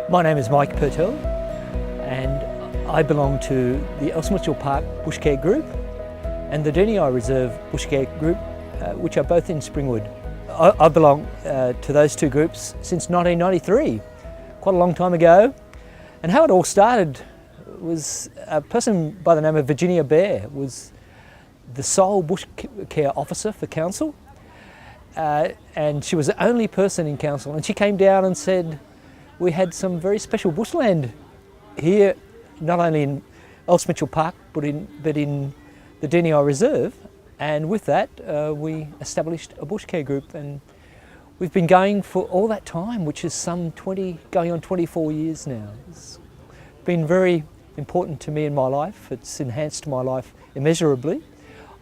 My name is Mike Purtell and I belong to the Mitchell Park Bushcare Group and the Denii Reserve Bushcare Group, which are both in Springwood. I belong to those two groups since 1993, quite a long time ago. And how it all started was a person by the name of Virginia Bear was the sole Bushcare officer for council, and she was the only person in council, and she came down and said we had some very special bushland here, not only in Mitchell Park but in the Denii Reserve, and with that we established a Bushcare group, and we've been going for all that time, which is some going on 24 years now. It's been very important to me in my life. It's enhanced my life immeasurably.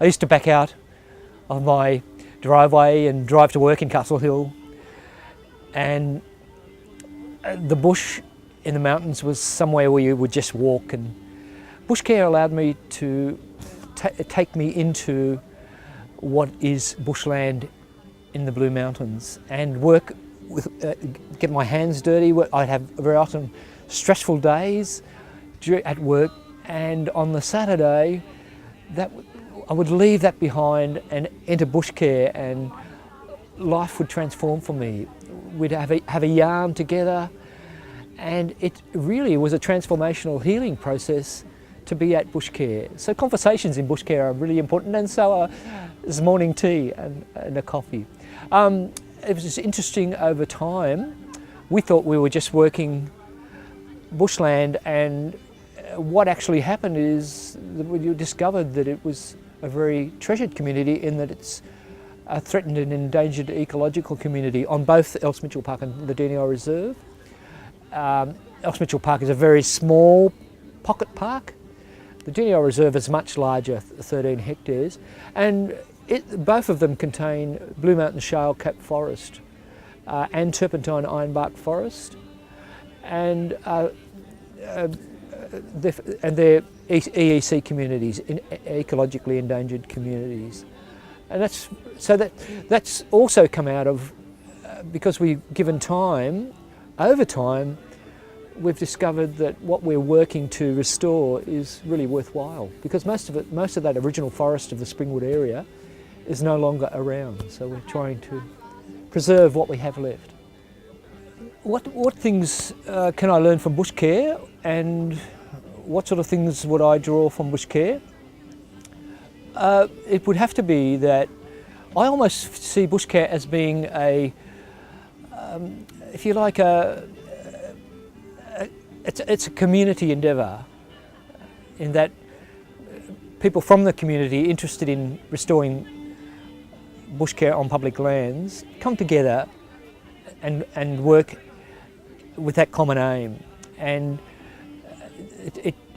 I used to back out of my driveway and drive to work in Castle Hill, and the bush in the mountains was somewhere where you would just walk, and Bushcare allowed me to take me into what is bushland in the Blue Mountains and work with, get my hands dirty. I'd have very often stressful days at work, and on the Saturday I would leave that behind and enter Bushcare, and life would transform for me. We'd have a yarn together, and it really was a transformational healing process to be at Bushcare. So conversations in Bushcare are really important, and so is morning tea and a coffee. It was just interesting over time. We thought we were just working bushland, and what actually happened is that we discovered that it was a very treasured community, in that it's a threatened and endangered ecological community on both Mitchell Park and the Denii Reserve. Mitchell Park is a very small pocket park. The Denii Reserve is much larger, 13 hectares, and both of them contain Blue Mountain Shale Cap Forest and Turpentine Ironbark Forest, and they're EEC communities, ecologically endangered communities. And that's also come out of, because we've given time, over time, we've discovered that what we're working to restore is really worthwhile, because most of that original forest of the Springwood area is no longer around. So we're trying to preserve what we have left. What things can I learn from Bushcare, and what sort of things would I draw from Bushcare? It would have to be that I almost see Bushcare as being if you like, it's a community endeavour, in that people from the community interested in restoring Bushcare on public lands come together and work with that common aim. And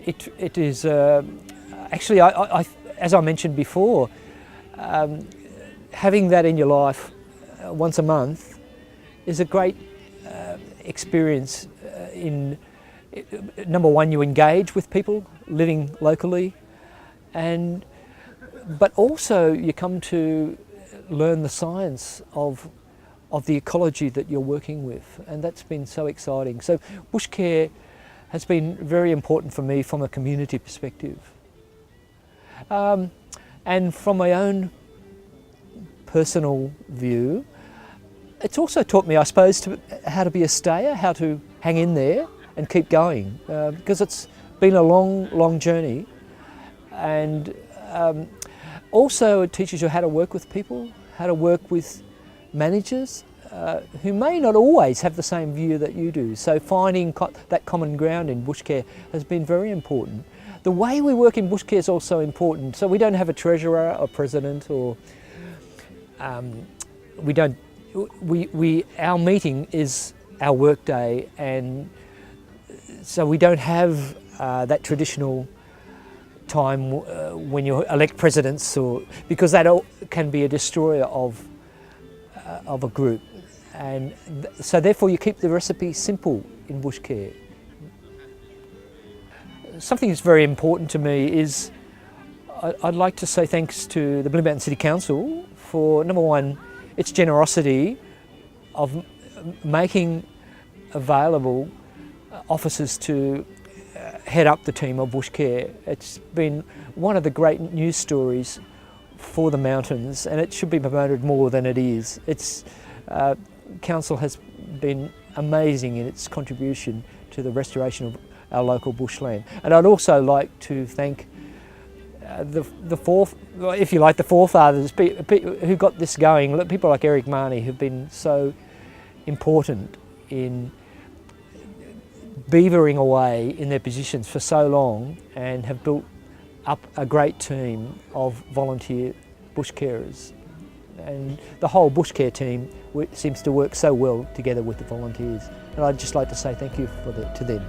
it is actually, as I mentioned before, having that in your life once a month is a great experience. Number one, you engage with people living locally, but also you come to learn the science of the ecology that you're working with, and that's been so exciting. So Bushcare has been very important for me from a community perspective. And from my own personal view, it's also taught me, I suppose, how to be a stayer, how to hang in there and keep going, because it's been a long journey. And also it teaches you how to work with people, how to work with managers who may not always have the same view that you do. So finding that common ground in Bushcare has been very important. The way we work in Bushcare is also important. So we don't have a treasurer or president, or our meeting is our work day, and so we don't have that traditional time when you elect presidents, because that can be a destroyer of a group. And so therefore you keep the recipe simple in Bushcare. Something that's very important to me is I'd like to say thanks to the Blue Mountain City Council for, number one, its generosity of making available officers to head up the team of Bushcare. It's been one of the great news stories for the mountains, and it should be promoted more than it is. Council has been amazing in its contribution to the restoration of our local bushland. And I'd also like to thank the forefathers who got this going. People like Eric Marnie who've been so important in beavering away in their positions for so long and have built up a great team of volunteer bush carers. And the whole Bushcare team seems to work so well together with the volunteers. And I'd just like to say thank you to them.